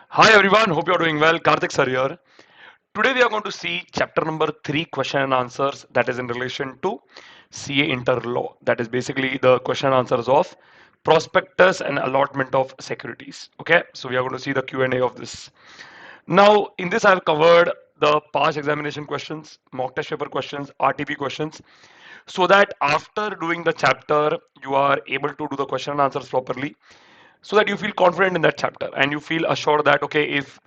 Hi everyone, hope you're doing well. Karthik sir here. Today we are going to see chapter number 3 question and answers that is in relation to CA inter law. That is basically the question and answers of prospectus and allotment of securities. Okay, so we are going to see the Q&A of this. Now in this I have covered the past examination questions, mock test paper questions, RTP questions, so that after doing the chapter you are able to do the question and answers properly, so that you feel confident in that chapter and you feel assured that okay, if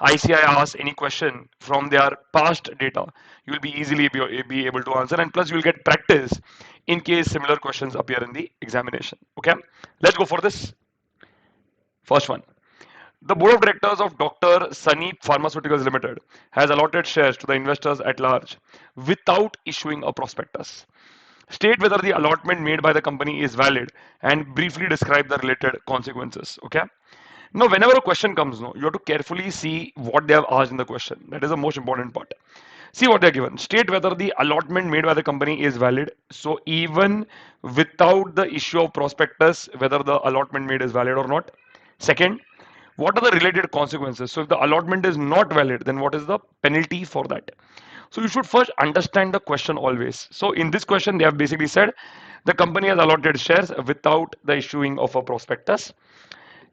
ICAI asks any question from their past data, you will be easily be able to answer, and plus you will get practice in case similar questions appear in the examination. Okay, let's go for this first one. The board of directors of Dr. Sunny Pharmaceuticals Limited has allotted shares to the investors at large without issuing a prospectus. State whether the allotment made by the company is valid and briefly describe the related consequences. Okay. Now, whenever a question comes, no, you have to carefully see what they have asked in the question. That is the most important part. See what they are given. State whether the allotment made by the company is valid. So even without the issue of prospectus, whether the allotment made is valid or not. Second, what are the related consequences? So if the allotment is not valid, then what is the penalty for that? So you should first understand the question always. So in this question, they have basically said the company has allotted shares without the issuing of a prospectus.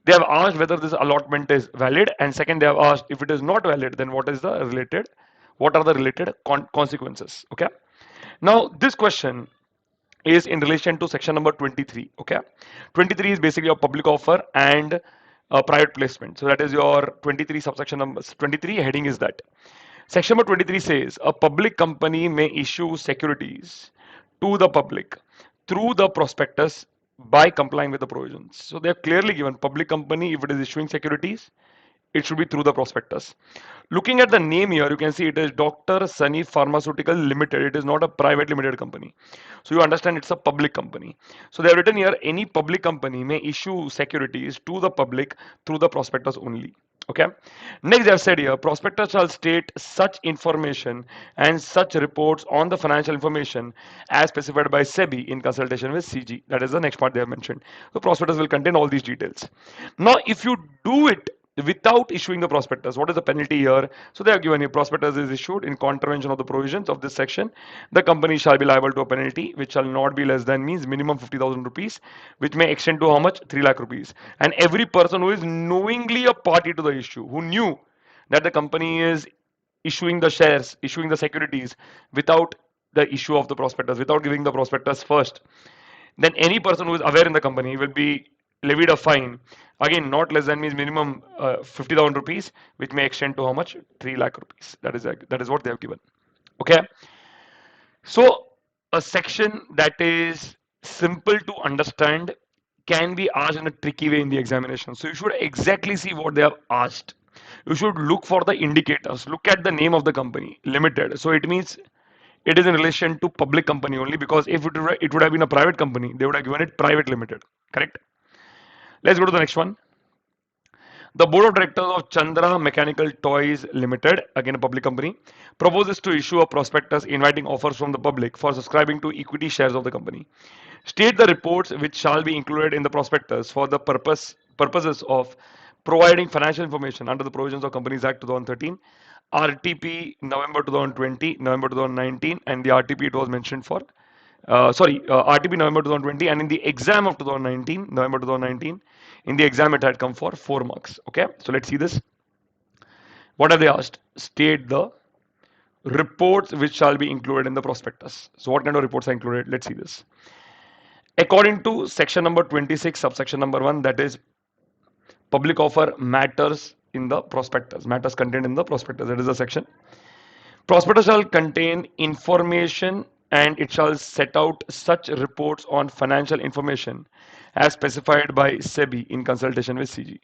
They have asked whether this allotment is valid, and second, they have asked if it is not valid, then what are the related consequences? Okay. Now this question is in relation to section number 23. Okay, 23 is basically a public offer and a private placement. So that is your 23 subsection number 23 heading is that. Section number 23 says a public company may issue securities to the public through the prospectus by complying with the provisions. So they are clearly given public company, if it is issuing securities, it should be through the prospectus. Looking at the name here, you can see it is Dr. Sunny Pharmaceutical Limited. It is not a private limited company. So you understand it's a public company. So they have written here any public company may issue securities to the public through the prospectus only. Okay. Next, they have said here prospectus shall state such information and such reports on the financial information as specified by SEBI in consultation with CG. That is the next part they have mentioned. The prospectus will contain all these details. Now, if you do it without issuing the prospectus, what is the penalty here? So they have given you prospectus is issued in contravention of the provisions of this section. The company shall be liable to a penalty which shall not be less than means minimum 50,000 rupees, which may extend to how much? 3 lakh rupees. And every person who is knowingly a party to the issue, who knew that the company is issuing the shares, issuing the securities without the issue of the prospectus, without giving the prospectus first, then any person who is aware in the company will be levied a fine. Again, not less than means minimum 50,000 rupees, which may extend to how much? 3 lakh rupees. That is what they have given. Okay. So a section that is simple to understand can be asked in a tricky way in the examination. So you should exactly see what they have asked. You should look for the indicators. Look at the name of the company, limited. So it means it is in relation to public company only, because if it would have been a private company, they would have given it private limited. Correct? Let's go to the next one. The board of directors of Chandra Mechanical Toys Limited, again a public company, proposes to issue a prospectus inviting offers from the public for subscribing to equity shares of the company. State the reports which shall be included in the prospectus for the purposes of providing financial information under the provisions of Companies Act 2013, RTP November 2020, November 2019, and the RTP it was mentioned for. RTP November 2020, and in the exam of 2019, November 2019, in the exam it had come for 4 marks. Okay, so let's see this. What have they asked? State the reports which shall be included in the prospectus. So what kind of reports are included? Let's see this. According to section number 26, subsection number 1, that is public offer matters in the prospectus, matters contained in the prospectus. That is the section. Prospectus shall contain information and it shall set out such reports on financial information as specified by SEBI in consultation with CG.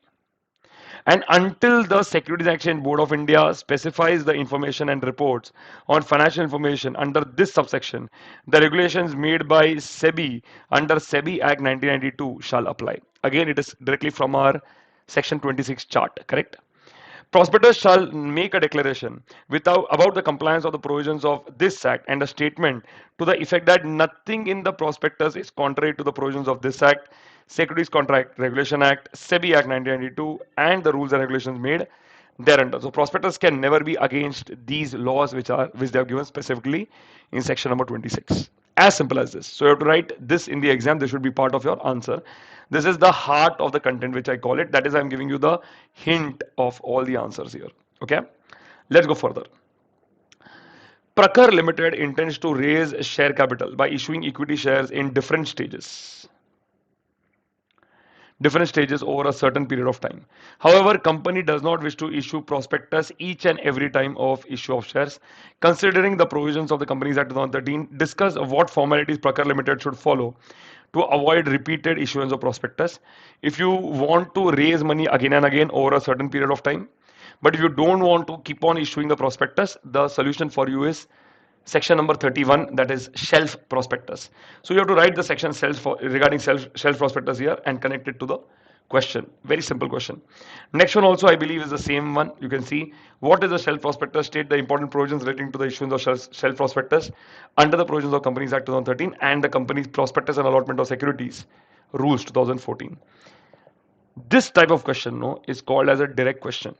And until the Securities and Exchange Board of India specifies the information and reports on financial information under this subsection, the regulations made by SEBI under SEBI Act 1992 shall apply. Again, it is directly from our section 26 chart, correct? Prospectus shall make a declaration about the compliance of the provisions of this act and a statement to the effect that nothing in the prospectus is contrary to the provisions of this act, Securities Contract Regulation Act, SEBI Act 1992, and the rules and regulations made thereunder. So prospectus can never be against these laws which they have given specifically in section number 26. As simple as this. So you have to write this in the exam. This should be part of your answer. This is the heart of the content which I call it. That is, I'm giving you the hint of all the answers here. Okay. Let's go further. Prakhar Limited intends to raise share capital by issuing equity shares in different stages over a certain period of time. However, company does not wish to issue prospectus each and every time of issue of shares. Considering the provisions of the Companies Act 2013, discuss what formalities Prakhar Limited should follow to avoid repeated issuance of prospectus. If you want to raise money again and again over a certain period of time, but if you don't want to keep on issuing the prospectus, the solution for you is section number 31, that is shelf prospectus. So you have to write the section regarding shelf prospectus here and connect it to the question. Very simple question. Next one also I believe is the same one. You can see what is the shelf prospectus, state the important provisions relating to the issuance of shelf prospectus under the provisions of Companies Act 2013 and the company's prospectus and allotment of securities rules 2014. This type of question is called as a direct question.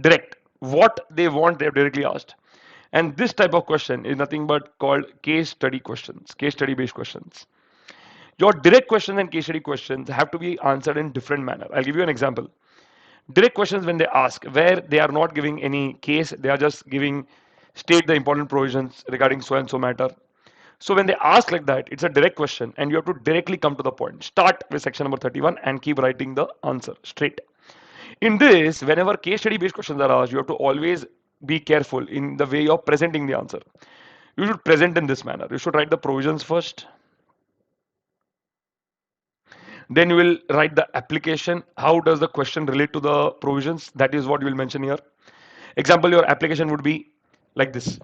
Direct. What they want, they have directly asked. And this type of question is nothing but called case study questions, case study based questions. Your direct questions and case study questions have to be answered in different manner. I'll give you an example. Direct questions, when they ask, where they are not giving any case, they are just giving state the important provisions regarding so and so matter. So when they ask like that, it's a direct question and you have to directly come to the point. Start with section number 31 and keep writing the answer straight. In this, whenever case study based questions are asked, you have to always be careful in the way of presenting the answer. You should present in this manner. You should write the provisions first. Then you will write the application. How does the question relate to the provisions? That is what you will mention here. Example, your application would be like this.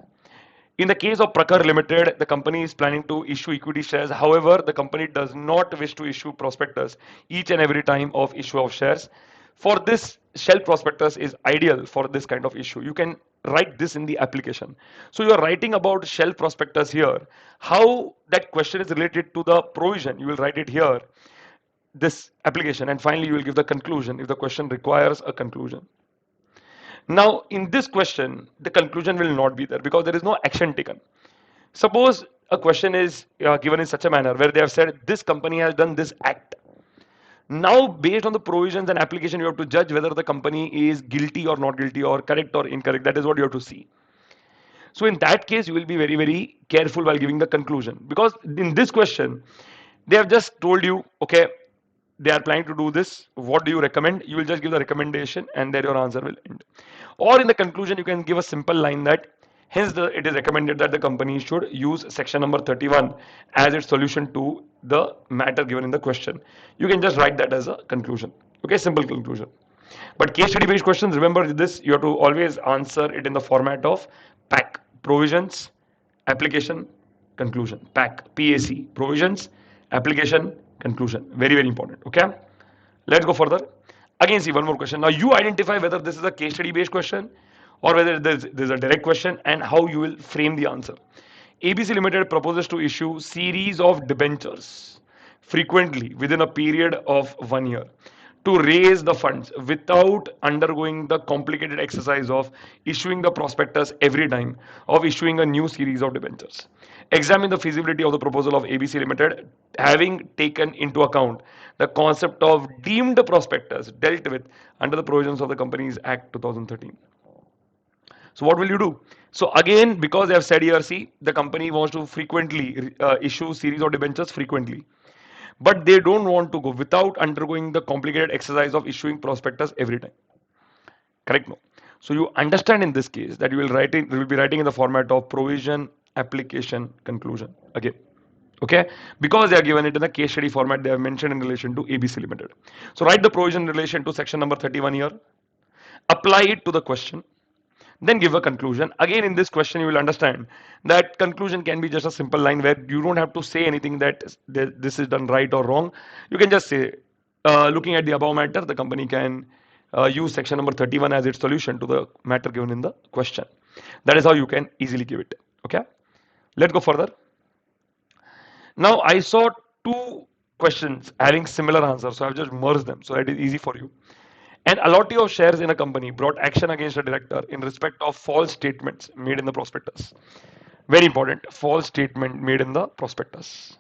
In the case of Prakhar Limited, the company is planning to issue equity shares. However, the company does not wish to issue prospectus each and every time of issue of shares. For this, shelf prospectus is ideal for this kind of issue. You can write this in the application. So you are writing about shelf prospectus here. How that question is related to the provision, you will write it here, this application, and finally you will give the conclusion if the question requires a conclusion. Now, in this question, the conclusion will not be there because there is no action taken. Suppose a question is given in such a manner where they have said this company has done this act. Now, based on the provisions and application, you have to judge whether the company is guilty or not guilty or correct or incorrect. That is what you have to see. So in that case, you will be very, very careful while giving the conclusion, because in this question, they have just told you, okay, they are planning to do this. What do you recommend? You will just give the recommendation and there your answer will end. Or in the conclusion, you can give a simple line that hence it is recommended that the company should use section number 31 as its solution to the matter given in the question. You can just write that as a conclusion. Okay, simple conclusion. But case study based questions, remember this, you have to always answer it in the format of PAC, provisions, application, conclusion. PAC, PAC, provisions, application, conclusion. Very, very important. Okay. Let's go further. Again, see one more question. Now you identify whether this is a case study based question or whether there's a direct question and how you will frame the answer. ABC Limited proposes to issue series of debentures frequently within a period of 1 year to raise the funds without undergoing the complicated exercise of issuing the prospectus every time of issuing a new series of debentures. Examine the feasibility of the proposal of ABC Limited, having taken into account the concept of deemed prospectus dealt with under the provisions of the Companies Act 2013. So what will you do? So again, because they have said here, see, the company wants to frequently issue series of debentures frequently, but they don't want to go without undergoing the complicated exercise of issuing prospectus every time. Correct? No. So you understand in this case that you will be writing in the format of provision, application, conclusion. Again. Okay, because they are given it in the case study format, they have mentioned in relation to ABC Limited. So write the provision in relation to section number 31 here, apply it to the question, then give a conclusion. Again, in this question, you will understand that conclusion can be just a simple line where you don't have to say anything that this is done right or wrong. You can just say, looking at the above matter, the company can use section number 31 as its solution to the matter given in the question. That is how you can easily give it. Okay, let's go further. Now, I saw two questions having similar answers. So I've just merged them so that it is easy for you. An allottee of shares in a company brought action against a director in respect of false statements made in the prospectus. Very important, false statement made in the prospectus.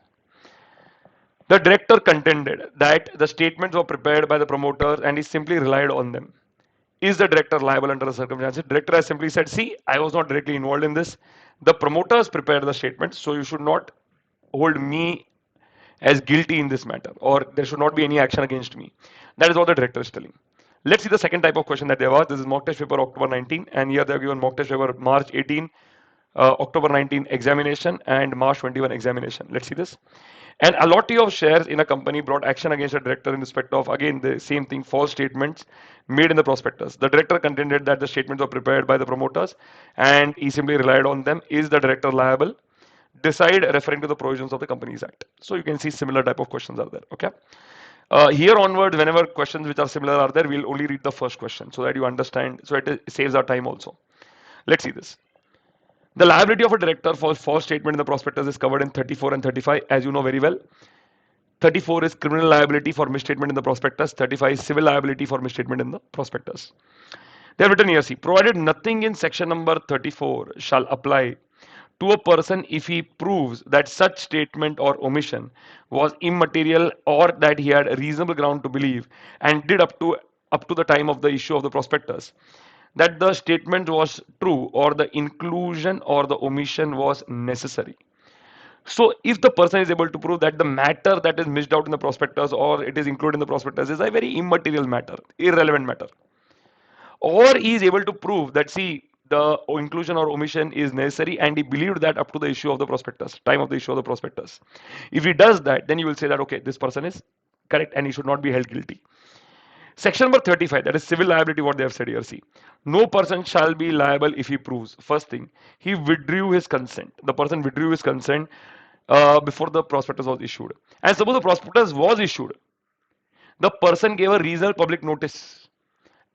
The director contended that the statements were prepared by the promoters and he simply relied on them. Is the director liable under the circumstances? Director has simply said, see, I was not directly involved in this. The promoters prepared the statements, so you should not hold me as guilty in this matter, or there should not be any action against me. That is what the director is telling. Let's see the second type of question that they have asked. This is mock test paper October 19, and here they have given mock test paper March 18, October 19 examination, and March 21 examination. Let's see this. An allottee of shares in a company brought action against a director in respect of, again, the same thing, false statements made in the prospectus. The director contended that the statements were prepared by the promoters and he simply relied on them. Is the director liable? Decide referring to the provisions of the Companies Act. So you can see similar type of questions are there. Okay. Here onwards, whenever questions which are similar are there, we'll only read the first question so that you understand. So it saves our time also. Let's see this. The liability of a director for false statement in the prospectus is covered in 34 and 35, as you know very well. 34 is criminal liability for misstatement in the prospectus. 35 is civil liability for misstatement in the prospectus. They have written here, see, provided nothing in section number 34 shall apply to a person if he proves that such statement or omission was immaterial or that he had a reasonable ground to believe and did up to the time of the issue of the prospectus that the statement was true or the inclusion or the omission was necessary. So if the person is able to prove that the matter that is missed out in the prospectus or it is included in the prospectus is a very immaterial matter, irrelevant matter, or he is able to prove that, see, the inclusion or omission is necessary and he believed that up to the issue of the prospectus, time of the issue of the prospectus. If he does that, then you will say that, okay, this person is correct and he should not be held guilty. Section number 35, that is civil liability, what they have said here, see. No person shall be liable if he proves, first thing, he withdrew his consent. The person withdrew his consent before the prospectus was issued. And suppose the prospectus was issued, the person gave a reasonable public notice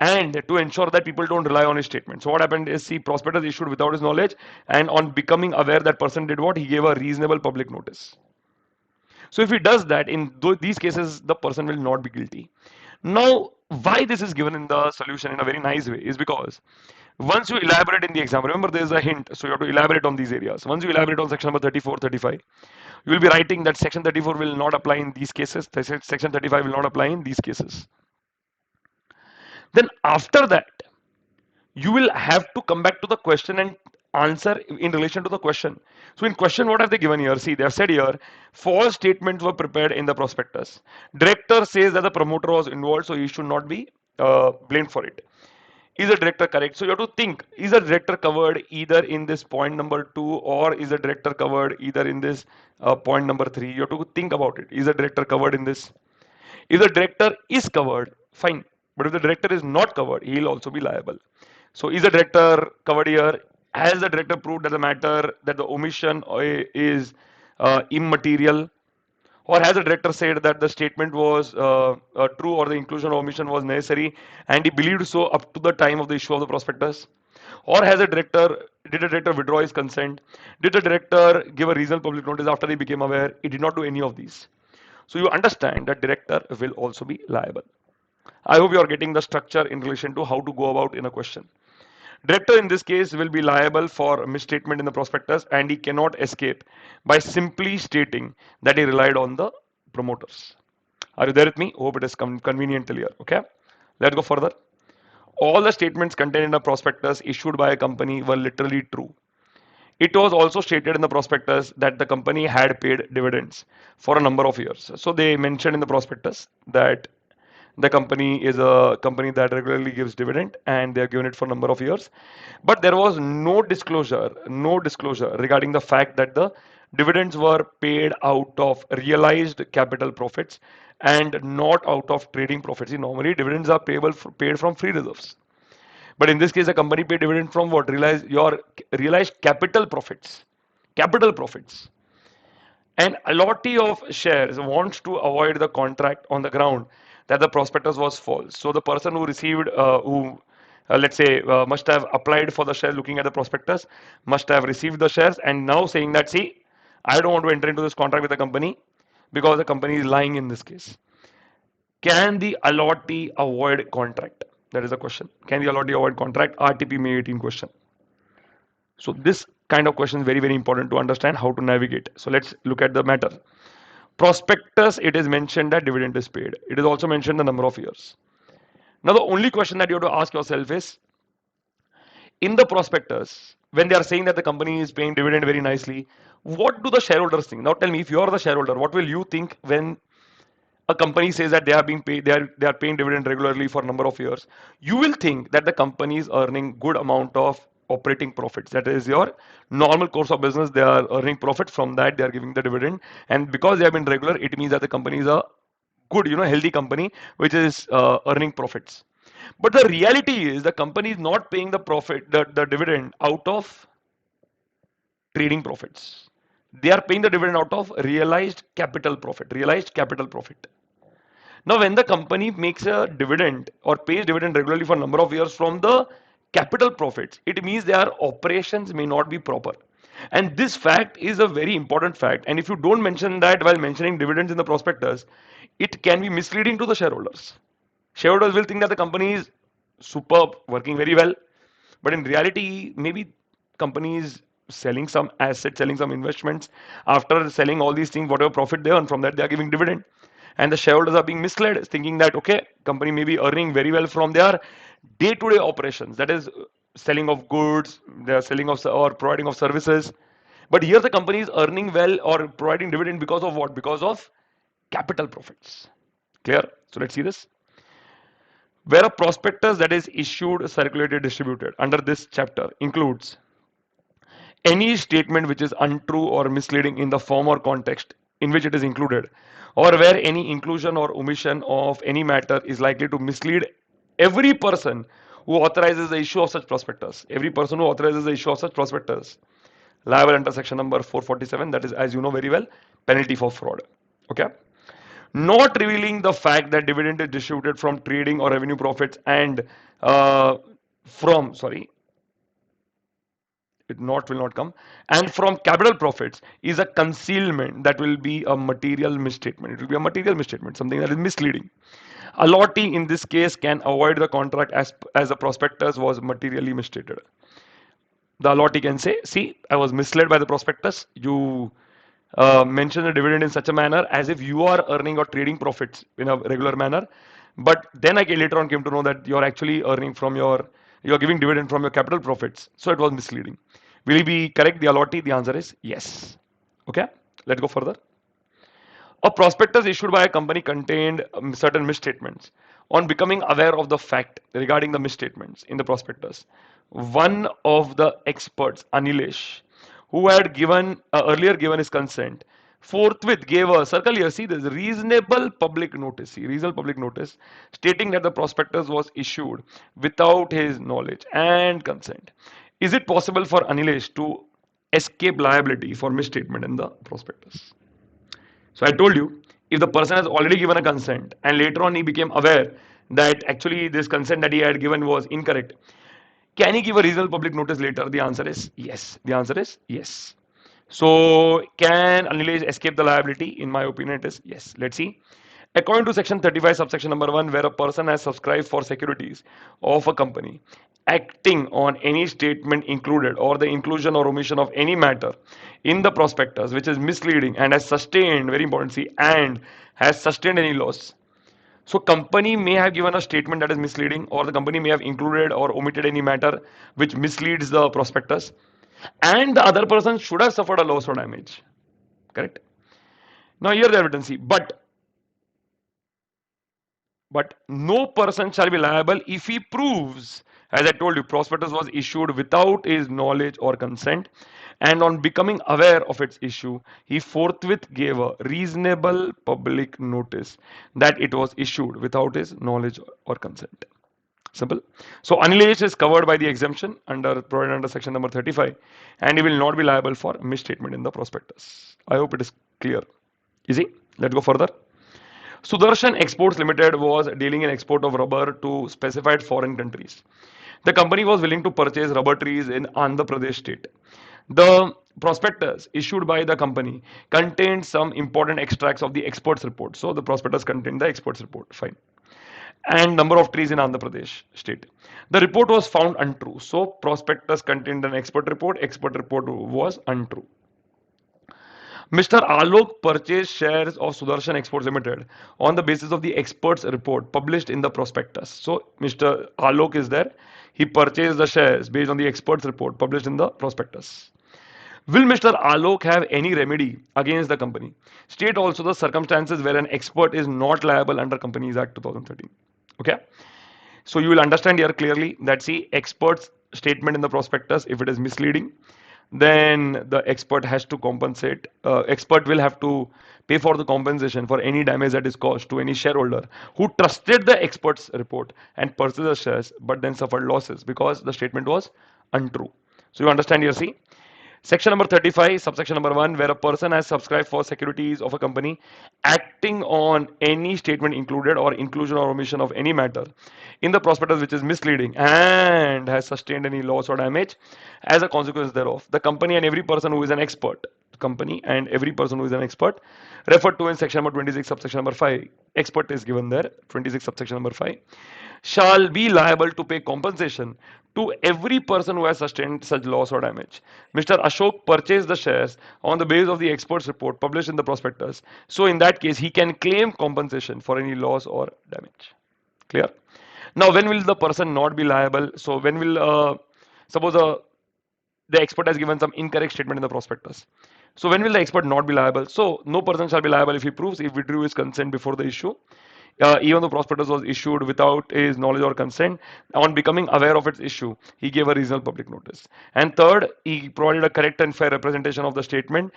and to ensure that people don't rely on his statement. So what happened is, see, prospectus issued without his knowledge, and on becoming aware that person did what, he gave a reasonable public notice. So if he does that, in these cases, the person will not be guilty. Now, why this is given in the solution in a very nice way is because once you elaborate in the exam, remember there is a hint, so you have to elaborate on these areas. Once you elaborate on section number 34, 35, you will be writing that section 34 will not apply in these cases, section 35 will not apply in these cases. Then after that, you will have to come back to the question and answer in relation to the question. So in question, what have they given here? See, they have said here, false statements were prepared in the prospectus. Director says that the promoter was involved, so he should not be blamed for it. Is the director correct? So you have to think, is the director covered either in this point number 2 or is the director covered either in this point number 3? You have to think about it. Is the director covered in this? If the director is covered, fine. But if the director is not covered, he will also be liable. So is the director covered here? Has the director proved that the matter, that the omission is immaterial? Or has the director said that the statement was true or the inclusion or omission was necessary and he believed so up to the time of the issue of the prospectus? Or has did the director withdraw his consent? Did the director give a reasonable public notice after he became aware? He did not do any of these. So you understand that director will also be liable. I hope you are getting the structure in relation to how to go about in a question. Director in this case will be liable for misstatement in the prospectus and he cannot escape by simply stating that he relied on the promoters. Are you there with me? Hope it is convenient till here. Okay. Let's go further. All the statements contained in a prospectus issued by a company were literally true. It was also stated in the prospectus that the company had paid dividends for a number of years. So they mentioned in the prospectus that the company is a company that regularly gives dividend and they have given it for a number of years. But there was no disclosure regarding the fact that the dividends were paid out of realized capital profits and not out of trading profits. Normally dividends are paid from free reserves. But in this case, the company paid dividend from what? Realized capital profits. Capital profits. An allottee of shares wants to avoid the contract on the ground that the prospectus was false. So the person who received, let's say, must have applied for the share looking at the prospectus, must have received the shares and now saying that, see, I don't want to enter into this contract with the company because the company is lying in this case. Can the allottee avoid contract? That is the question. Can the allottee avoid contract? RTP May 18 question. So this kind of question is very, very important to understand how to navigate. So let's look at the matter. Prospectus, it is mentioned that dividend is paid. It is also mentioned the number of years. Now the only question that you have to ask yourself is, in the prospectus, when they are saying that the company is paying dividend very nicely, what do the shareholders think? Now tell me, if you are the shareholder, what will you think when a company says that they are being paid, they are paying dividend regularly for a number of years? You will think that the company is earning good amount of operating profits. That is your normal course of business. They are earning profit from that. They are giving the dividend, and because they have been regular, it means that the company is a good, healthy company which is earning profits. But the reality is the company is not paying the profit, the dividend out of trading profits. They are paying the dividend out of realized capital profit. Realized capital profit. Now, when the company makes a dividend or pays dividend regularly for a number of years from the capital profits, it means their operations may not be proper. And this fact is a very important fact. And if you don't mention that while mentioning dividends in the prospectus, it can be misleading to the shareholders. Shareholders will think that the company is superb, working very well, but in reality, maybe companies selling some assets, selling some investments. After selling all these things, whatever profit they earn from that, they are giving dividend. And the shareholders are being misled, thinking that, okay, company may be earning very well from their day-to-day operations. That is selling of goods, they are selling of or providing of services. But here the company is earning well or providing dividend because of what? Because of capital profits. Clear? So let's see this. Where a prospectus that is issued, circulated, distributed under this chapter includes any statement which is untrue or misleading in the form or context in which it is included, or where any inclusion or omission of any matter is likely to mislead every person who authorizes the issue of such prospectus. Every person who authorizes the issue of such prospectus liable under section number 447, that is, as you know very well, penalty for fraud. Okay. Not revealing the fact that dividend is distributed from trading or revenue profits and uh, from, sorry, it not will not come, and from capital profits is a concealment that will be a material misstatement. It will be a material misstatement, something that is misleading. Allottee in this case can avoid the contract as the prospectus was materially misstated. The allottee can say, see, I was misled by the prospectus. You mention the dividend in such a manner as if you are earning or trading profits in a regular manner. But then I later on came to know that you're actually earning from you're giving dividend from your capital profits. So it was misleading. Will it be correct, the allottee? The answer is yes. Okay, let's go further. A prospectus issued by a company contained certain misstatements. On becoming aware of the fact regarding the misstatements in the prospectus, one of the experts, Anilesh, who had given earlier given his consent, forthwith gave a circle here. See this reasonable public notice. See, reasonable public notice stating that the prospectus was issued without his knowledge and consent. Is it possible for Anilesh to escape liability for misstatement in the prospectus? So I told you, if the person has already given a consent and later on he became aware that actually this consent that he had given was incorrect, can he give a reasonable public notice later? The answer is yes. The answer is yes. So can Anilesh escape the liability? In my opinion, it is yes. Let's see. According to section 35, subsection number 1, where a person has subscribed for securities of a company, acting on any statement included or the inclusion or omission of any matter in the prospectus which is misleading and has sustained, very important, see, and has sustained any loss. So company may have given a statement that is misleading, or the company may have included or omitted any matter which misleads the prospectus, and the other person should have suffered a loss or damage. Correct? Now here the evidence, see, but no person shall be liable if he proves, as I told you, prospectus was issued without his knowledge or consent, and on becoming aware of its issue, he forthwith gave a reasonable public notice that it was issued without his knowledge or consent. Simple. So Anilesh is covered by the exemption provided under section number 35, and he will not be liable for misstatement in the prospectus. I hope it is clear. Easy. Let's go further. Sudarshan Exports Limited was dealing in export of rubber to specified foreign countries. The company was willing to purchase rubber trees in Andhra Pradesh state. The prospectus issued by the company contained some important extracts of the expert's report. So the prospectus contained the expert's report. Fine. And number of trees in Andhra Pradesh state. The report was found untrue. So prospectus contained an expert report. Expert report was untrue. Mr. Alok purchased shares of Sudarshan Exports Limited on the basis of the expert's report published in the prospectus. So Mr. Alok is there. He purchased the shares based on the expert's report published in the prospectus. Will Mr. Alok have any remedy against the company? State also the circumstances where an expert is not liable under Companies Act 2013. Okay. So you will understand here clearly that see expert's statement in the prospectus, if it is misleading, then the expert has to compensate. Expert will have to pay for the compensation for any damage that is caused to any shareholder who trusted the expert's report and purchased the shares but then suffered losses because the statement was untrue. So you understand here, see? Section number 35, subsection number 1, where a person has subscribed for securities of a company acting on any statement included or inclusion or omission of any matter in the prospectus which is misleading and has sustained any loss or damage as a consequence thereof. The company and every person who is an expert, company and every person who is an expert, referred to in section number 26, subsection number 5, expert is given there, 26, subsection number 5, shall be liable to pay compensation to every person who has sustained such loss or damage. Mr. Ashok purchased the shares on the basis of the expert's report published in the prospectus. So in that case, he can claim compensation for any loss or damage. Clear? Now, when will the person not be liable? So when will, suppose the expert has given some incorrect statement in the prospectus. So when will the expert not be liable? So no person shall be liable if he proves he withdrew his consent before the issue. Even though prospectus was issued without his knowledge or consent, on becoming aware of its issue, he gave a reasonable public notice. And third, he provided a correct and fair representation of the statement.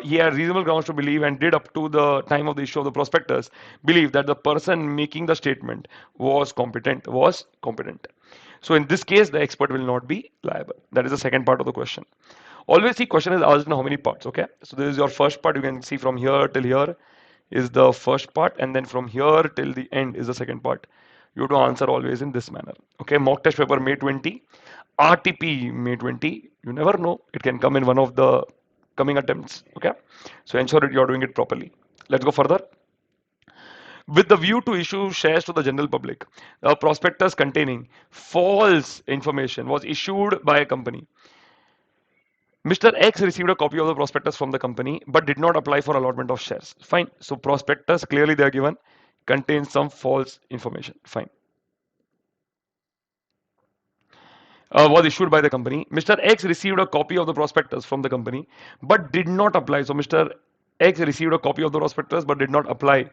He had reasonable grounds to believe and did up to the time of the issue of the prospectus believe that the person making the statement was competent. So in this case, the expert will not be liable. That is the second part of the question. Always the question is asked in how many parts, okay? So this is your first part. You can see from here till here is the first part, and then from here till the end is the second part. You have to answer always in this manner. Okay, mock test paper May 20, RTP May 20. You never know, it can come in one of the coming attempts. Okay, so ensure that you are doing it properly. Let's go further. With the view to issue shares to the general public, a prospectus containing false information was issued by a company. Mr. X received a copy of the prospectus from the company but did not apply for allotment of shares. Fine. So prospectus clearly they are given contains some false information. Fine. Was issued by the company. Mr. X received a copy of the prospectus from the company but did not apply. So Mr. X received a copy of the prospectus but did not apply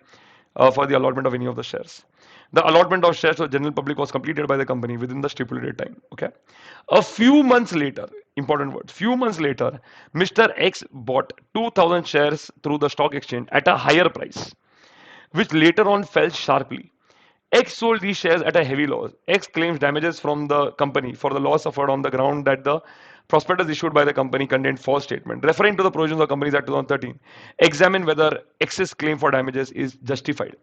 for the allotment of any of the shares. The allotment of shares to the general public was completed by the company within the stipulated time. Okay. A few months later, important word, few months later, Mr. X bought 2000 shares through the stock exchange at a higher price, which later on fell sharply. X sold these shares at a heavy loss. X claims damages from the company for the loss suffered on the ground that the prospectus issued by the company contained false statement. Referring to the provisions of Companies Act 2013, examine whether X's claim for damages is justified.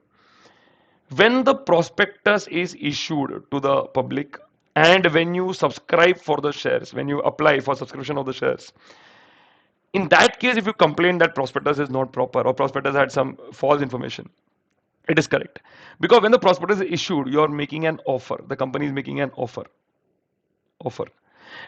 When the prospectus is issued to the public and when you subscribe for the shares, when you apply for subscription of the shares, in that case, if you complain that prospectus is not proper or prospectus had some false information, it is correct. Because when the prospectus is issued, you are making an offer. The company is making an offer.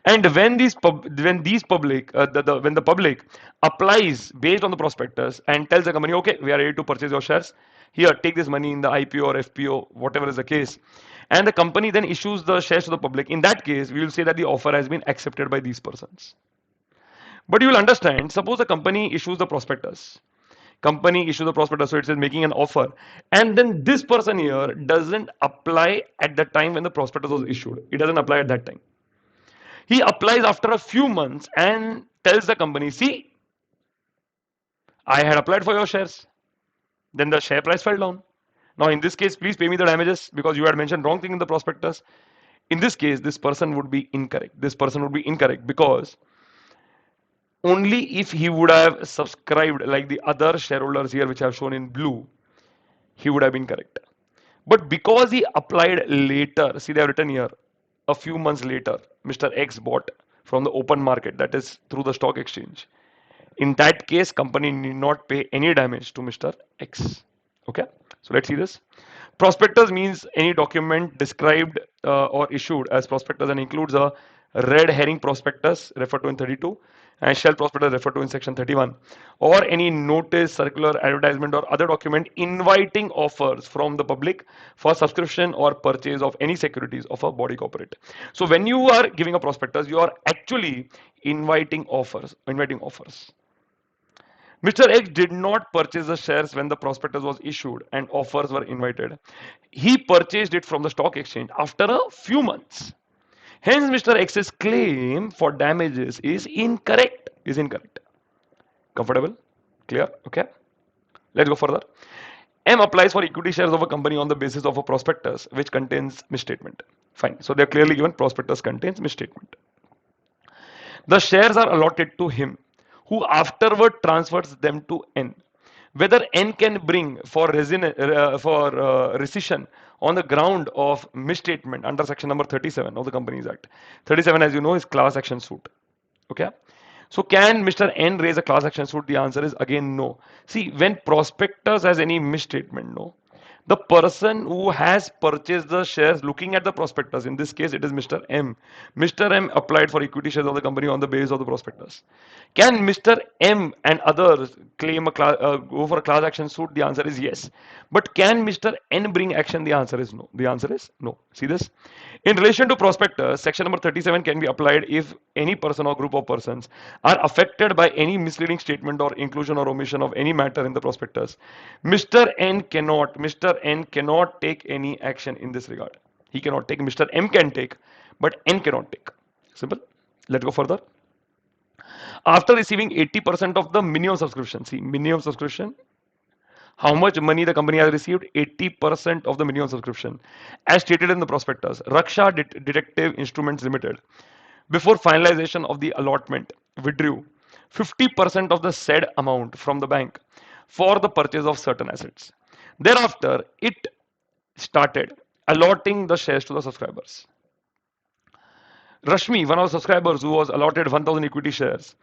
And when when the public applies based on the prospectus and tells the company, okay, we are ready to purchase your shares, here take this money in the IPO or FPO, whatever is the case, and the company then issues the shares to the public, in that case we will say that the offer has been accepted by these persons. But you will understand, suppose the company issues the prospectus, so it says making an offer, and then this person here doesn't apply at the time when the prospectus was issued. It doesn't apply at that time. He applies after a few months and tells the company, see, I had applied for your shares. Then the share price fell down. Now, in this case, please pay me the damages because you had mentioned wrong thing in the prospectus. In this case, this person would be incorrect. This person would be incorrect because only if he would have subscribed like the other shareholders here, which I have shown in blue, he would have been correct. But because he applied later, see they have written here, a few months later, Mr. X bought from the open market, that is through the stock exchange. In that case, company need not pay any damage to Mr. X. Okay, so let's see this. Prospectus means any document described or issued as prospectus and includes a red herring prospectus referred to in 32 and shell prospectus referred to in section 31, or any notice, circular, advertisement or other document inviting offers from the public for subscription or purchase of any securities of a body corporate. So when you are giving a prospectus, you are actually inviting offers. Mr. X did not purchase the shares when the prospectus was issued and offers were invited. He purchased it from the stock exchange after a few months. Hence, Mr. X's claim for damages is incorrect. Comfortable? Clear? Okay. Let's go further. M applies for equity shares of a company on the basis of a prospectus which contains misstatement. Fine. So they're clearly given prospectus contains misstatement. The shares are allotted to him, who afterward transfers them to N. Whether N can bring for rescission on the ground of misstatement under section number 37 of the Companies Act. 37, as you know, is class action suit. Okay. So can Mr. N raise a class action suit? The answer is again no. See, when prospectus has any misstatement, no, the person who has purchased the shares looking at the prospectus, in this case it is Mr. M. Mr. M applied for equity shares of the company on the basis of the prospectus. Can Mr. M and others claim go for a class action suit? The answer is yes. But can Mr. N bring action? The answer is no. The answer is no. See this? In relation to prospectus, section number 37 can be applied if any person or group of persons are affected by any misleading statement or inclusion or omission of any matter in the prospectus. Mr. N cannot take any action in this regard. He cannot take. Mr. M can take, but N cannot take. Simple. Let's go further. After receiving 80% of the minimum subscription, see minimum subscription, how much money the company has received? 80% of the minimum subscription, as stated in the prospectus. Raksha Detective Instruments Limited, before finalization of the allotment, withdrew 50% of the said amount from the bank for the purchase of certain assets. Thereafter, it started allotting the shares to the subscribers. Rashmi, one of the subscribers who was allotted 1000 equity shares,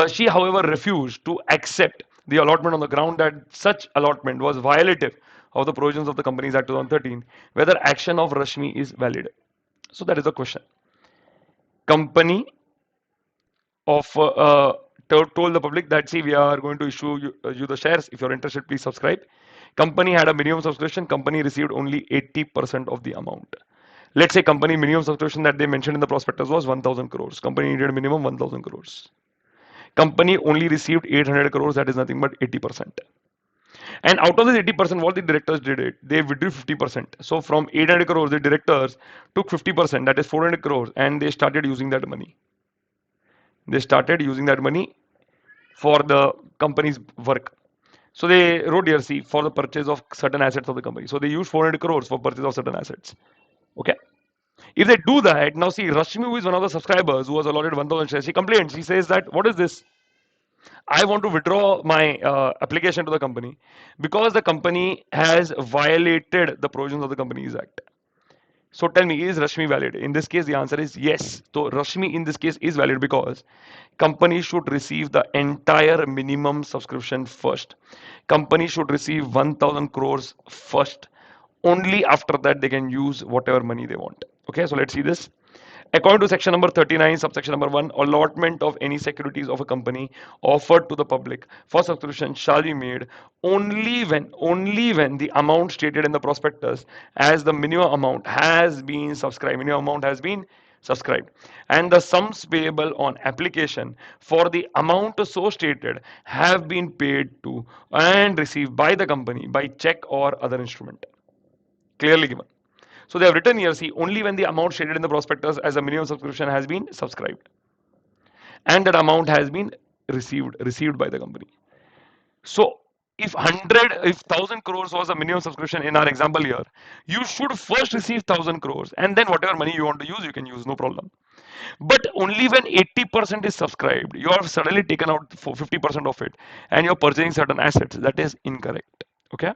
she, however, refused to accept the allotment on the ground that such allotment was violative of the provisions of the Companies Act 2013, whether action of Rashmi is valid. So that is the question. Company of told the public that, see, we are going to issue you the shares. If you're interested, please subscribe. Company had a minimum subscription. Company received only 80% of the amount. Let's say company minimum subscription that they mentioned in the prospectus was 1000 crores. Company needed minimum 1000 crores. Company only received 800 crores, that is nothing but 80%. And out of this 80%, what the directors did it, they withdrew 50%. So from 800 crores, the directors took 50%, that is 400 crores, and they started using that money. They started using that money for the company's work. So they wrote here, see, for the purchase of certain assets of the company. So they used 400 crores for purchase of certain assets. Okay. If they do that, now see, Rashmi, who is one of the subscribers who was allotted 1000 shares, she complains. She says that, what is this? I want to withdraw my application to the company because the company has violated the provisions of the Companies Act. So tell me, is Rashmi valid? In this case, the answer is yes. So Rashmi in this case is valid because company should receive the entire minimum subscription first. Company should receive 1000 crores first. Only after that they can use whatever money they want. Okay, so let's see this. According to section number 39, subsection number 1, allotment of any securities of a company offered to the public for subscription shall be made only when the amount stated in the prospectus as the minimum amount has been subscribed. And the sums payable on application for the amount so stated have been paid to and received by the company by check or other instrument. Clearly given. So they have written here, see, only when the amount stated in the prospectus as a minimum subscription has been subscribed and that amount has been received by the company. So if 1000 crores was a minimum subscription in our example here, you should first receive 1000 crores and then whatever money you want to use, you can use, no problem. But only when 80% is subscribed, you have suddenly taken out for 50% of it and you're purchasing certain assets. That is incorrect. Okay.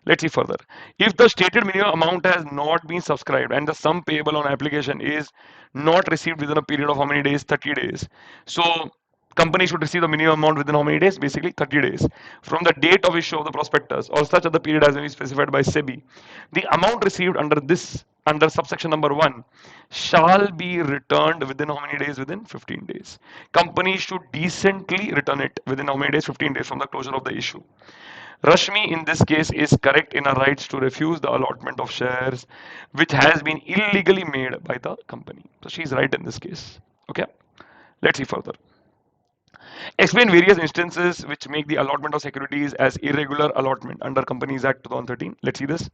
Let's see further. If the stated minimum amount has not been subscribed and the sum payable on application is not received within a period of how many days? 30 days. So company should receive the minimum amount within how many days? Basically 30 days from the date of issue of the prospectus or such other period as may be specified by SEBI. The amount received under subsection number 1 shall be returned within how many days? Within 15 days. Company should decently return it within how many days? 15 days from the closure of the issue. Rashmi in this case is correct in her rights to refuse the allotment of shares which has been illegally made by the company. So she is right in this case. Okay, let's see further. Explain various instances which make the allotment of securities as irregular allotment under Companies Act 2013. Let's see this.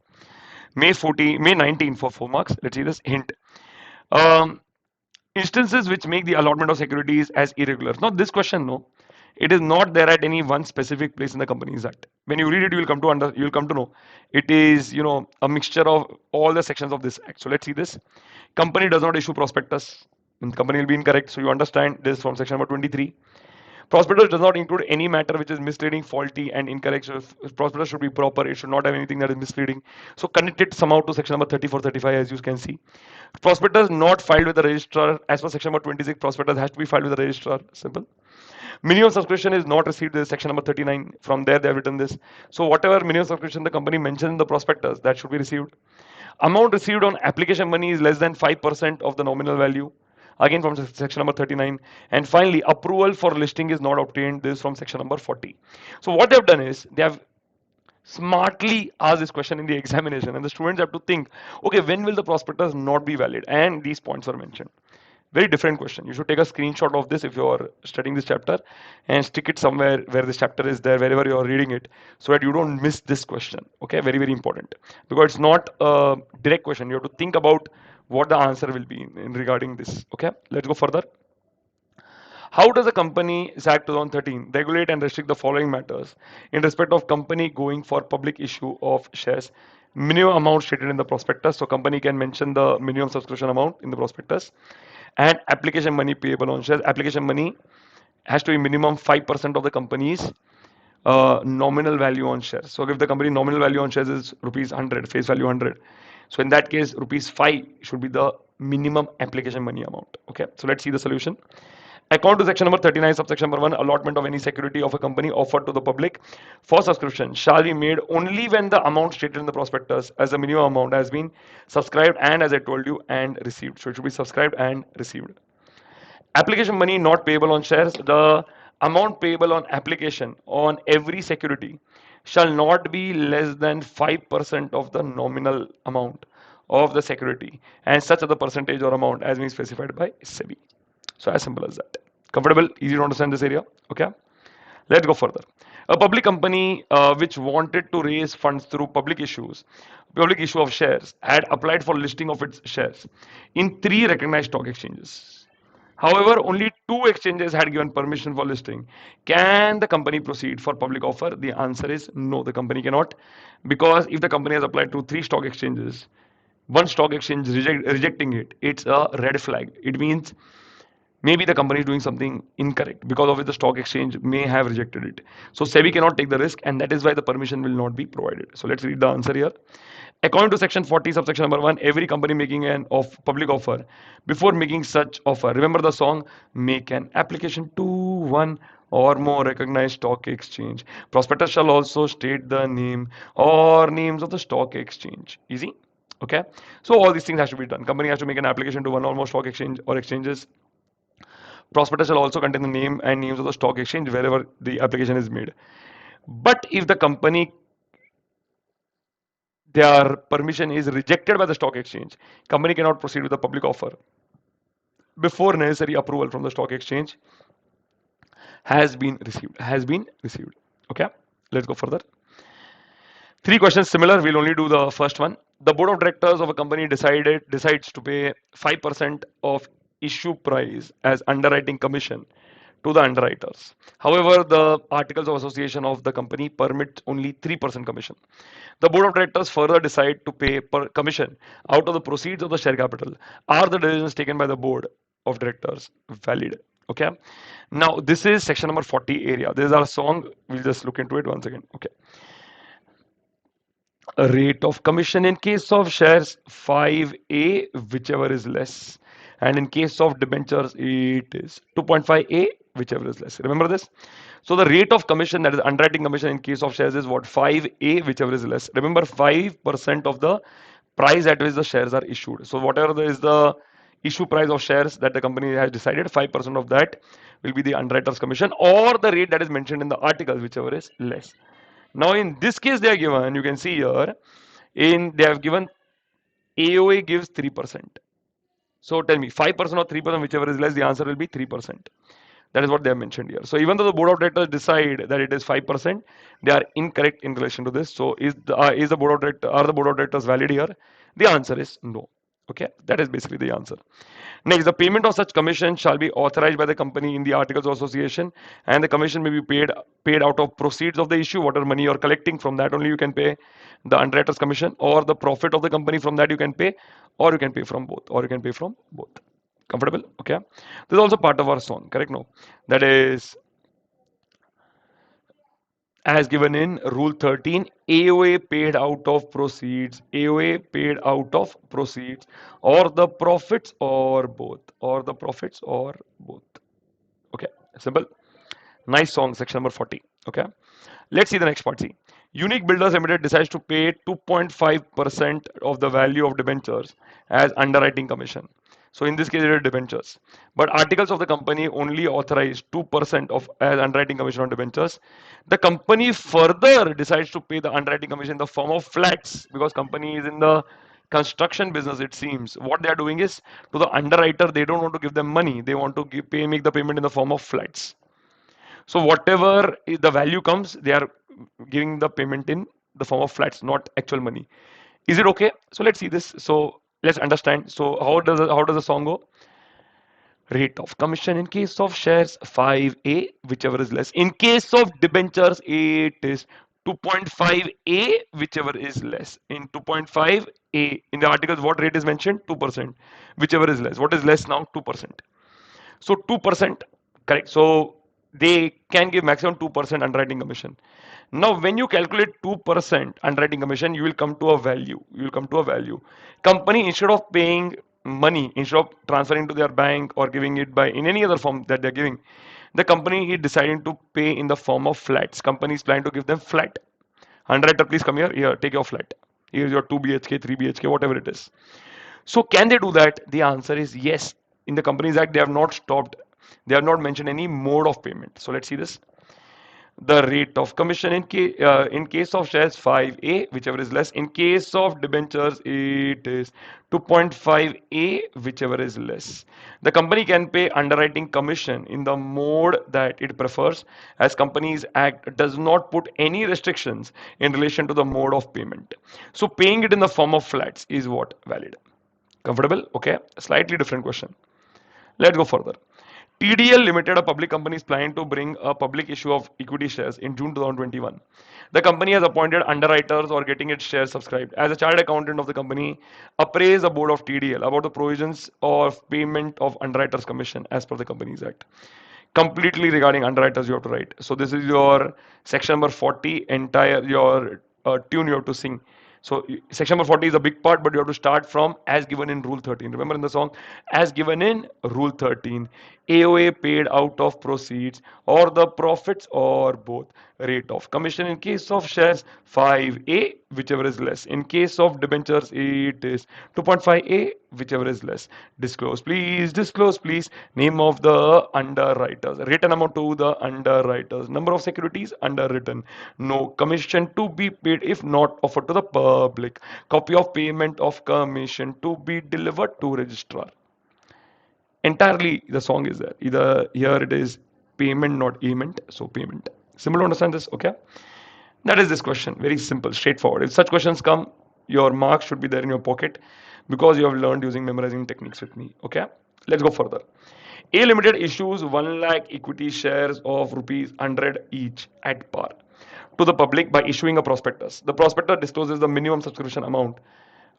May 19 for 4 marks. Let's see this hint. Um, Instances which make the allotment of securities as irregular. Now this question, no, it is not there at any one specific place in the Companies Act. When you read it, you will come to know it is, a mixture of all the sections of this act. So let's see this. Company does not issue prospectus. And company will be incorrect. So you understand this from section number 23. Prospectus does not include any matter which is misleading, faulty, and incorrect. So if prospectus should be proper, it should not have anything that is misleading. So connect it somehow to section number 34, 35, as you can see. Prospectus not filed with the registrar as per section number 26. Prospectus has to be filed with the registrar. Simple. Minimum subscription is not received. This is section number 39. From there, they have written this. So whatever minimum subscription the company mentioned in the prospectus, that should be received. Amount received on application money is less than 5% of the nominal value. Again from section number 39. And finally, approval for listing is not obtained. This is from section number 40. So what they have done is they have smartly asked this question in the examination, and the students have to think, okay, when will the prospectus not be valid? And these points are mentioned. Very different question. You should take a screenshot of this if you are studying this chapter and stick it somewhere where this chapter is there, wherever you are reading it, so that you don't miss this question. Okay, very, very important, because it's not a direct question. You have to think about what the answer will be in regarding this. Okay, let's go further. How does the Companies Act 2013 regulate and restrict the following matters in respect of company going for public issue of shares? Minimum amount stated in the prospectus. So company can mention the minimum subscription amount in the prospectus. And application money payable on shares. Application money has to be minimum 5% of the company's nominal value on shares. So if the company nominal value on shares is rupees 100, face value 100. So in that case, rupees 5 should be the minimum application money amount. Okay, so let's see the solution. According to section number 39, subsection number 1, allotment of any security of a company offered to the public for subscription shall be made only when the amount stated in the prospectus as the minimum amount has been subscribed and, as I told you, and received. So it should be subscribed and received. Application money not payable on shares. The amount payable on application on every security shall not be less than 5% of the nominal amount of the security, and such other percentage or amount as being specified by SEBI. So as simple as that. Comfortable, easy to understand this area. Okay. Let's go further. A public company which wanted to raise funds through public issue of shares, had applied for listing of its shares in 3 recognized stock exchanges. However, only 2 exchanges had given permission for listing. Can the company proceed for public offer? The answer is no, the company cannot, because if the company has applied to 3 stock exchanges, one stock exchange rejecting it, it's a red flag. It means maybe the company is doing something incorrect, because of which the stock exchange may have rejected it. So SEBI cannot take the risk, and that is why the permission will not be provided. So let's read the answer here. According to section 40, subsection number 1, every company making an public offer, before making such offer, remember the song, make an application to one or more recognized stock exchange. Prospectus shall also state the name or names of the stock exchange. Easy. Okay. So all these things has to be done. Company has to make an application to one or more stock exchange or exchanges. Prospectus shall also contain the name and names of the stock exchange wherever the application is made. But if the company, their permission is rejected by the stock exchange, company cannot proceed with the public offer before necessary approval from the stock exchange has been received. Okay, let's go further. 3 questions similar. We'll only do the first one. The board of directors of a company decides to pay 5% of issue price as underwriting commission to the underwriters. However, the articles of association of the company permit only 3% commission. The board of directors further decide to pay per commission out of the proceeds of the share capital. Are the decisions taken by the board of directors valid? Okay. Now this is section number 40 area. This is our song. We'll just look into it once again. Okay. A rate of commission in case of shares 5A, whichever is less. And in case of debentures, it is 2.5A, whichever is less. Remember this? So the rate of commission, that is underwriting commission in case of shares, is what? 5A, whichever is less. Remember, 5% of the price at which the shares are issued. So whatever is the issue price of shares that the company has decided, 5% of that will be the underwriter's commission or the rate that is mentioned in the article, whichever is less. Now in this case they are given, you can see here, they have given AOA gives 3%. So tell me 5% or 3%, whichever is less, the answer will be 3%. That is what they have mentioned here. So even though the board of directors decide that it is 5%, they are incorrect in relation to this. So is the board of directors, are the board of directors valid here? The answer is no. Okay, that is basically the answer. Next, the payment of such commission shall be authorized by the company in the articles of association, and the commission may be paid out of proceeds of the issue, whatever money you are collecting from that only you can pay the underwriter's commission, or the profit of the company from that you can pay, or you can pay from both, or you can pay from both. Comfortable? Okay. This is also part of our song, correct? No, that is as given in Rule 13, AOA paid out of proceeds, AOA paid out of proceeds, or the profits or both, or the profits or both. Okay, simple. Nice song, section number 40. Okay, let's see the next part. See, Unique Builders Limited decides to pay 2.5% of the value of debentures as underwriting commission. So in this case, it is debentures. But articles of the company only authorize 2% of as underwriting commission on debentures. The company further decides to pay the underwriting commission in the form of flats because company is in the construction business. It seems what they are doing is to the underwriter they don't want to give them money. They want to make the payment in the form of flats. So whatever the value comes, they are giving the payment in the form of flats, not actual money. Is it okay? So let's see this. So let's understand. So how does the song go? Rate of commission in case of shares 5A, whichever is less. In case of debentures, it is 2.5A, whichever is less. In 2.5A, in the articles, what rate is mentioned? 2%, whichever is less. What is less now? 2%. So 2%, correct. So they can give maximum 2% underwriting commission. Now, when you calculate 2% underwriting commission, you will come to a value. You will come to a value. Company, instead of paying money, instead of transferring to their bank or giving it by in any other form that they're giving, the company is deciding to pay in the form of flats. Company is planning to give them flat. Underwriter, please come here. Here, take your flat. Here's your 2 BHK, 3 BHK, whatever it is. So can they do that? The answer is yes. In the Companies Act, they have not stopped. They have not mentioned any mode of payment. So let's see this. The rate of commission in case of shares 5A, whichever is less. In case of debentures, it is 2.5A, whichever is less. The company can pay underwriting commission in the mode that it prefers, as Companies Act does not put any restrictions in relation to the mode of payment. So paying it in the form of flats is what? Valid. Comfortable? Okay. Slightly different question. Let's go further. TDL Limited, a public company, is planning to bring a public issue of equity shares in June 2021. The company has appointed underwriters or getting its shares subscribed. As a chartered accountant of the company, appraise the board of TDL about the provisions of payment of underwriters commission as per the Companies Act. Completely regarding underwriters you have to write. So this is your section number 40, entire your tune you have to sing. So section number 40 is a big part, but you have to start from as given in Rule 13. Remember in the song, as given in Rule 13, AOA paid out of proceeds or the profits or both. Rate of commission in case of shares 5A, whichever is less. In case of debentures, it is 2.5A, whichever is less. Disclose please. Name of the underwriters. Written amount to the underwriters. Number of securities underwritten. No commission to be paid if not offered to the public. Copy of payment of commission to be delivered to registrar. Entirely the song is there. Either here it is payment, not payment. So payment. Simple to understand this, okay? That is this question. Very simple, straightforward. If such questions come, your marks should be there in your pocket because you have learned using memorizing techniques with me. Okay, let's go further. A Limited issues 1 lakh equity shares of rupees 100 each at par to the public by issuing a prospectus. The prospectus discloses the minimum subscription amount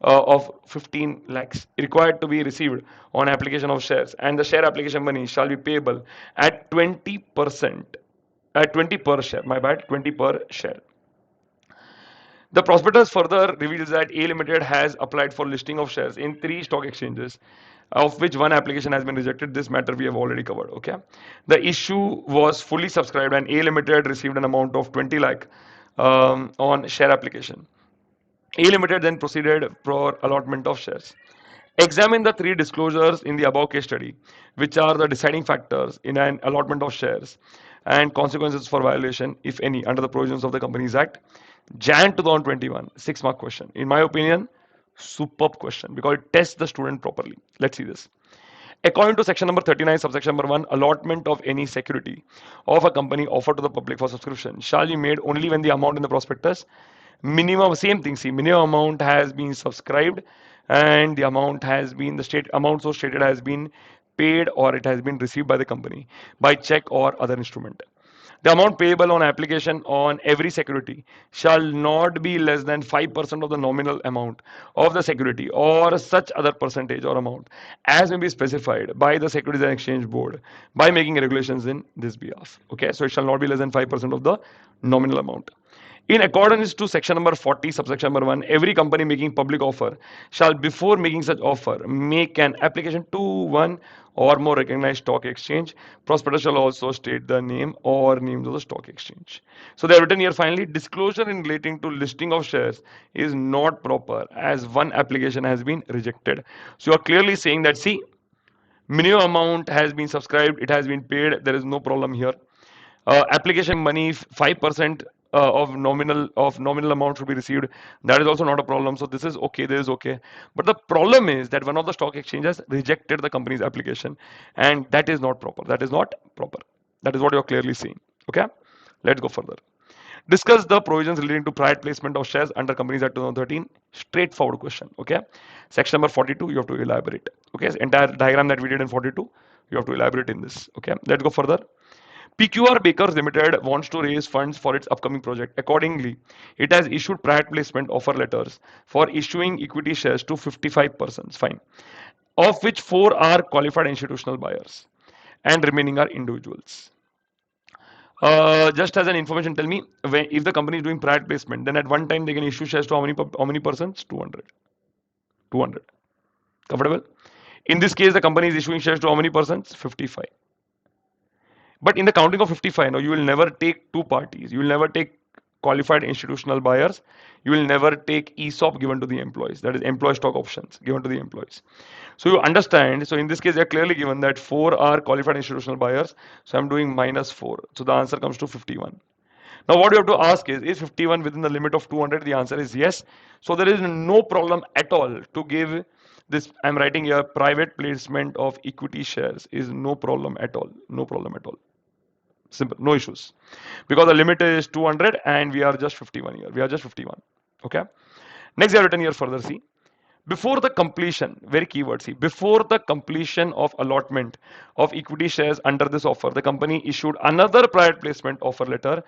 of 15 lakhs required to be received on application of shares, and the share application money shall be payable at 20%, at 20 per share. My bad, 20 per share. The prospectus further reveals that A Limited has applied for listing of shares in 3 stock exchanges, of which one application has been rejected. This matter we have already covered. Okay, the issue was fully subscribed, and A Limited received an amount of 20 lakh on share application. A Limited then proceeded for allotment of shares. Examine the 3 disclosures in the above case study, which are the deciding factors in an allotment of shares and consequences for violation, if any, under the provisions of the Companies Act. Jan 2021, 6 mark question. In my opinion, superb question because it tests the student properly. Let's see this. According to section number 39, subsection number 1, allotment of any security of a company offered to the public for subscription shall be made only when the amount in the prospectus minimum, same thing, see, minimum amount has been subscribed and the amount has been, the state amount so stated has been paid or it has been received by the company by check or other instrument. The amount payable on application on every security shall not be less than 5% of the nominal amount of the security or such other percentage or amount as may be specified by the Securities and Exchange Board by making regulations in this behalf. Okay, so it shall not be less than 5% of the nominal amount. In accordance to section number 40, subsection number 1, every company making public offer shall, before making such offer, make an application to one or more recognized stock exchange. Prospectus shall also state the name or names of the stock exchange. So they are written here finally, disclosure in relating to listing of shares is not proper as one application has been rejected. So you are clearly saying that, see, minimum amount has been subscribed, it has been paid, there is no problem here. Application money 5% of nominal amount should be received. That is also not a problem. So this is okay. This is okay. But the problem is that one of the stock exchanges rejected the company's application, and that is not proper. That is not proper. That is what you are clearly seeing. Okay. Let's go further. Discuss the provisions relating to private placement of shares under Companies Act 2013. Straightforward question. Okay. Section number 42, you have to elaborate. Okay. Entire diagram that we did in 42, you have to elaborate in this. Okay. Let's go further. PQR Bakers Limited wants to raise funds for its upcoming project. Accordingly, it has issued private placement offer letters for issuing equity shares to 55 persons, fine, of which 4 are qualified institutional buyers and remaining are individuals. Just as an information, tell me, if the company is doing private placement, then at one time they can issue shares to how many persons? 200. 200. Comfortable? In this case, the company is issuing shares to how many persons? 55. But in the counting of 55, now you will never take two parties. You will never take qualified institutional buyers. You will never take ESOP given to the employees. That is employee stock options given to the employees. So you understand. So in this case, they are clearly given that 4 are qualified institutional buyers. So I'm doing -4. So the answer comes to 51. Now what you have to ask is 51 within the limit of 200? The answer is yes. So there is no problem at all to give this. I'm writing here, private placement of equity shares is no problem at all. No problem at all. Simple, no issues. Because the limit is 200 and we are just 51 here. We are just 51. Okay. Next, I have written here further. See, before the completion, very keyword, see, before the completion of allotment of equity shares under this offer, the company issued another private placement offer letter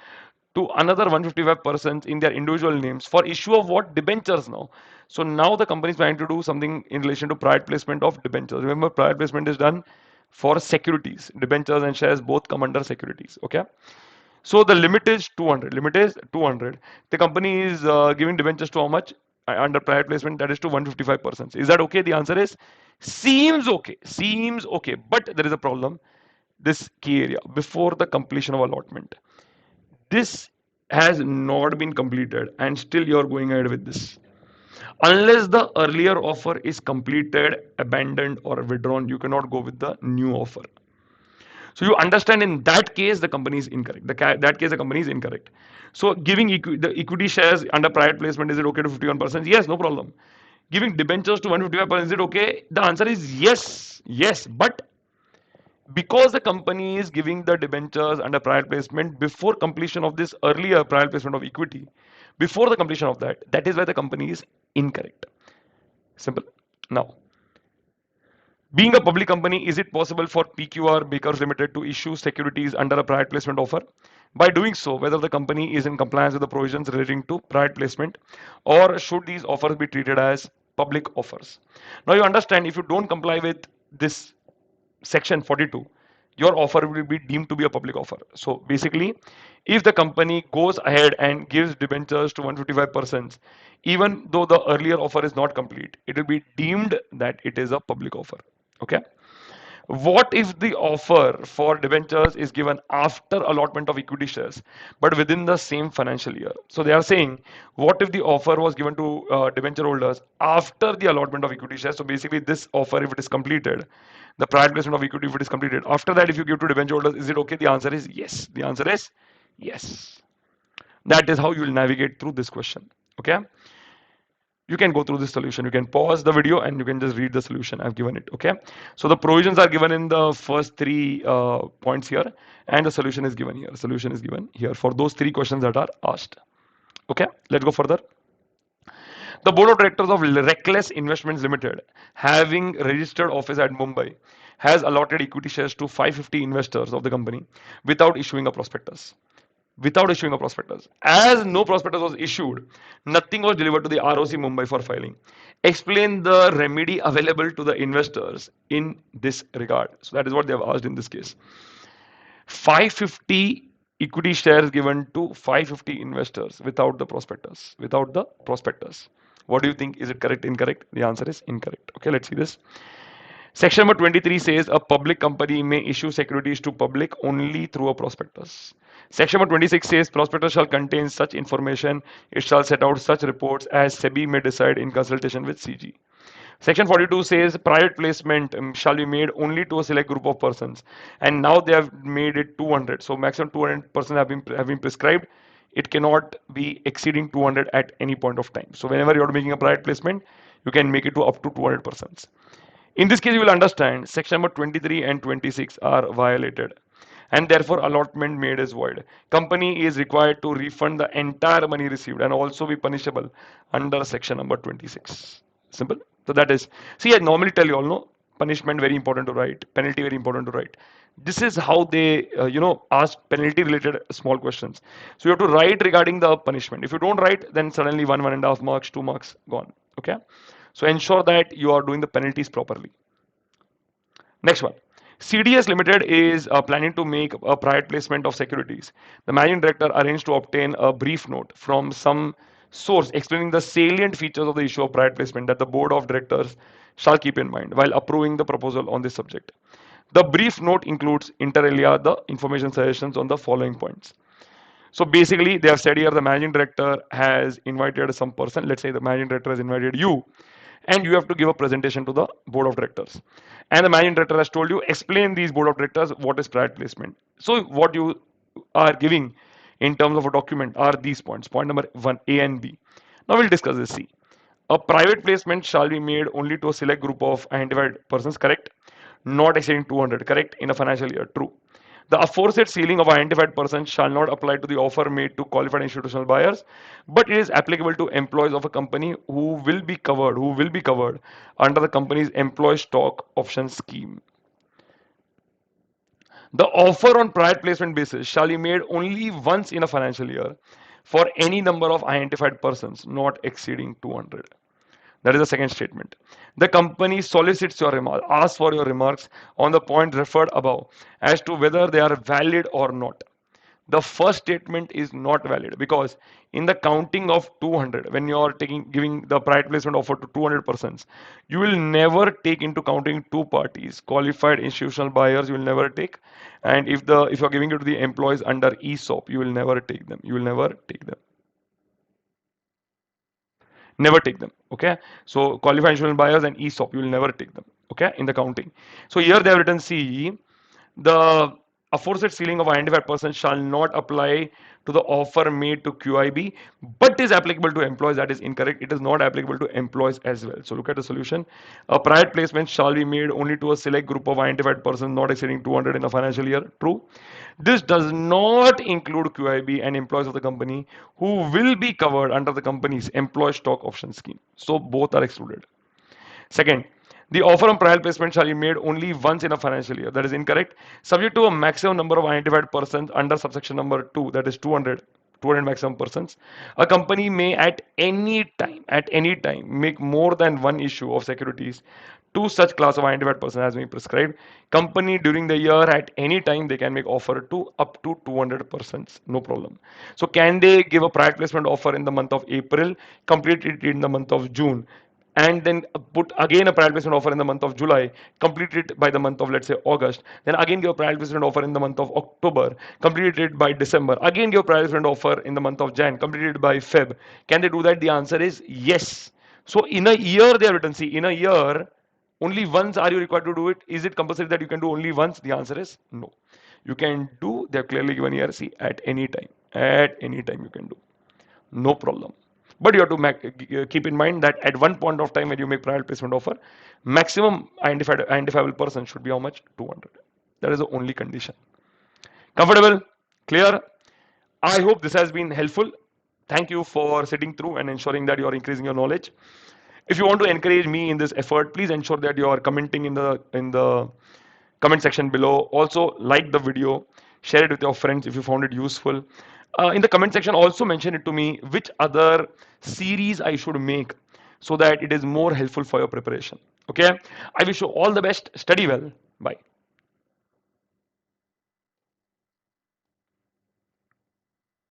to another 155 persons in their individual names for issue of what? Debentures now. So now the company is trying to do something in relation to private placement of debentures. Remember, private placement is done for securities. Debentures and shares both come under securities. Okay. So the limit is 200. Limit is 200. The company is giving debentures to how much? Under private placement, that is to 155 persons. Is that okay? The answer is seems okay. Seems okay. But there is a problem. This key area before the completion of allotment. This has not been completed and still you're going ahead with this. Unless the earlier offer is completed, abandoned, or withdrawn, you cannot go with the new offer. So you understand, in that case the company is incorrect. That case the company is incorrect. So giving the equity shares under private placement, is it okay to 51%? Yes, no problem. Giving debentures to 155%, is it okay? The answer is yes. Yes, but because the company is giving the debentures under private placement before completion of this earlier private placement of equity, before the completion of that, that is why the company is incorrect. Simple. Now, being a public company, is it possible for PQR Bakers Limited to issue securities under a private placement offer? By doing so, whether the company is in compliance with the provisions relating to private placement, or should these offers be treated as public offers? Now you understand, if you don't comply with this section 42, your offer will be deemed to be a public offer. So basically, if the company goes ahead and gives debentures to 155%, even though the earlier offer is not complete, it will be deemed that it is a public offer. Okay. What if the offer for debentures is given after allotment of equity shares, but within the same financial year? So they are saying, what if the offer was given to debenture holders after the allotment of equity shares? So basically, this offer, if it is completed, the private placement of equity, if it is completed, after that, if you give to debenture holders, is it okay? The answer is yes. The answer is yes. That is how you will navigate through this question. Okay. You can go through this solution. You can pause the video and you can just read the solution I've given it. Okay. So the provisions are given in the first three points here, and the solution is given here. Solution is given here for those three questions that are asked. Okay. Let's go further. The board of directors of Reckless Investments Limited, having registered office at Mumbai, has allotted equity shares to 550 investors of the company without issuing a prospectus. Without issuing a prospectus. As no prospectus was issued, nothing was delivered to the ROC Mumbai for filing. Explain the remedy available to the investors in this regard. So that is what they have asked in this case. 550 equity shares given to 550 investors without the prospectus. Without the prospectus. What do you think? Is it correct, incorrect? The answer is incorrect. Okay, let's see this. Section number 23 says a public company may issue securities to public only through a prospectus. Section number 26 says prospectus shall contain such information, it shall set out such reports as SEBI may decide in consultation with CG. Section 42 says private placement shall be made only to a select group of persons, and now they have made it 200. So maximum 200 persons have been prescribed. It cannot be exceeding 200 at any point of time. So whenever you are making a private placement, you can make it to up to 200 persons. In this case, you will understand section number 23 and 26 are violated, and therefore allotment made is void. Company is required to refund the entire money received and also be punishable under section number 26. Simple. So that is, see, I normally tell you all, no, punishment very important to write, penalty very important to write. This is how they, ask penalty related small questions. So you have to write regarding the punishment. If you don't write, then suddenly 1.5 marks, 2 marks gone. Okay. So ensure that you are doing the penalties properly. Next one. CDS Limited is planning to make a private placement of securities. The managing director arranged to obtain a brief note from some source explaining the salient features of the issue of private placement that the board of directors shall keep in mind while approving the proposal on this subject. The brief note includes inter alia the information suggestions on the following points. So basically, they have said here the managing director has invited some person. Let's say the managing director has invited you, and you have to give a presentation to the board of directors. And the managing director has told you, explain these board of directors what is private placement. So what you are giving in terms of a document are these points. Point number one, A and B. Now we'll discuss this. C. A private placement shall be made only to a select group of identified persons, correct? Not exceeding 200, correct? In a financial year, true. The aforesaid ceiling of identified persons shall not apply to the offer made to qualified institutional buyers, but it is applicable to employees of a company who will be covered under the company's employee stock option scheme. The offer on private placement basis shall be made only once in a financial year for any number of identified persons not exceeding 200. That is the second statement. The company solicits your remarks, asks for your remarks on the point referred above as to whether they are valid or not. The first statement is not valid because in the counting of 200, when you are giving the private placement offer to 200 persons, you will never take into counting two parties, qualified institutional buyers. You will never take, and if you are giving it to the employees under ESOP, you will never take them. You will never take them. Never take them. Okay. So qualified institutional buyers and ESOP, you will never take them. Okay. In the counting. So here they have written C. The aforesaid ceiling of identified persons shall not apply to the offer made to QIB, but is applicable to employees. That is incorrect. It is not applicable to employees as well. So look at the solution. A private placement shall be made only to a select group of identified persons not exceeding 200 in a financial year. True. This does not include QIB and employees of the company who will be covered under the company's employee stock option scheme. So both are excluded. Second, the offer on private placement shall be made only once in a financial year. That is incorrect. Subject to a maximum number of identified persons under subsection number 2, that is 200. 200 maximum persons. A company may at any time make more than one issue of securities to such class of identified person as may be prescribed. Company during the year at any time they can make offer to up to 200 persons, no problem. So can they give a private placement offer in the month of April, complete it in the month of June, and then put again a private placement offer in the month of July, complete it by the month of, let's say, August, then again give a private placement offer in the month of October, complete it by December, again give a private placement offer in the month of Jan, complete it by Feb? Can they do that? The answer is yes. So in a year they have written, see, in a year only once are you required to do it. Is it compulsory that you can do only once? The answer is no. You can do, they have clearly given here, see, at any time. At any time you can do. No problem. But you have to keep in mind that at one point of time when you make private placement offer, maximum identifiable person should be how much? 200. That is the only condition. Comfortable? Clear? I hope this has been helpful. Thank you for sitting through and ensuring that you are increasing your knowledge. If you want to encourage me in this effort, please ensure that you are commenting in the comment section below. Also, like the video, share it with your friends if you found it useful. In the comment section, also mention it to me which other series I should make so that it is more helpful for your preparation. Okay, I wish you all the best. Study well. Bye.